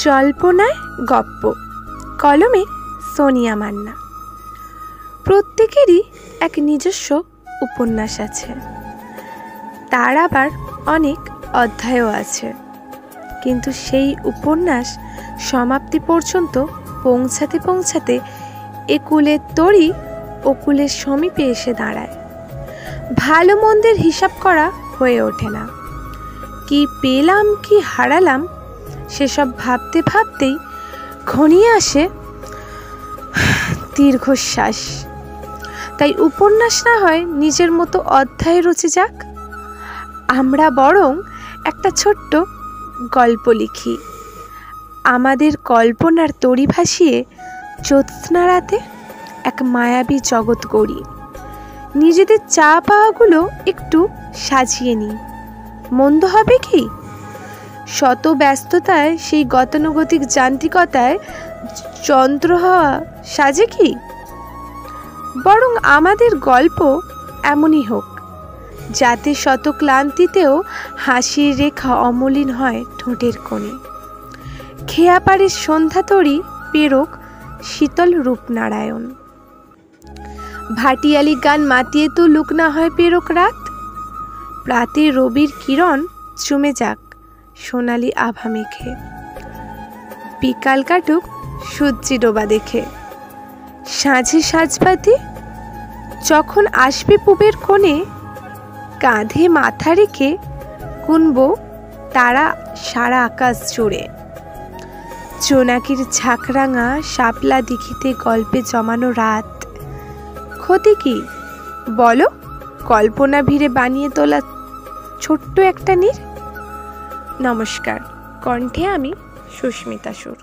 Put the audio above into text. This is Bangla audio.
জল্পনায় গপ্প, কলমে সোনিয়া মান্না। প্রত্যেকেরই এক নিজস্ব উপন্যাস আছে, তার আবার অনেক অধ্যায়ও আছে, কিন্তু সেই উপন্যাস সমাপ্তি পর্যন্ত পৌঁছাতে পৌঁছাতে একুলের তরি ওকুলের সমীপে এসে দাঁড়ায়। ভালো মন্দের হিসাব করা হয়ে ওঠে না। কি পেলাম কি হারালাম সেসব ভাবতে ভাবতেই ঘনিয়ে আসে দীর্ঘশ্বাস। তাই উপন্যাস না হয় নিজের মতো অধ্যায় রচে যাক, আমরা বরং একটা ছোট্ট গল্প লিখি, আমাদের কল্পনার তরি ভাসিয়ে জ্যোৎস্না রাতে এক মায়াবী জগৎ গড়ি। নিজেদের চা পাওয়াগুলো একটু সাজিয়ে নিই, মন্দ হবে কি? শত ব্যস্ততায় সেই গতানুগতিক যান্ত্রিকতায় যন্ত্র হওয়া সাজে কি? বরং আমাদের গল্প এমনই হোক, যাতে শত ক্লান্তিতেও হাসির রেখা অমলিন হয় ঠোঁটের কোণে। খেয়াপাড়ের সন্ধ্যা তরি পেরোক শীতল রূপনারায়ণ, ভাটিয়ালি গান মাতিয়ে তো লুক না হয় পেরোক রাত। প্রাতে রবির কিরণ চুমে যাক সোনালি আভা মেখে, বিকাল কাটুক সূর্যি ডোবা দেখে। সাঁঝে সাজবাতি যখন আসবে পুবের কোণে, কাঁধে মাথা রেখে গুনব তারা সারা আকাশ জুড়ে। জোনাকির ঝাঁকরাঙা শাপলা দিঘিতে গল্পে জমানো রাত, ক্ষতি কি বলো কল্পনা ভিড়ে বানিয়ে তোলা ছোট্ট একটা নীর। নমস্কার, কণ্ঠে আমি সুস্মিতা সুর।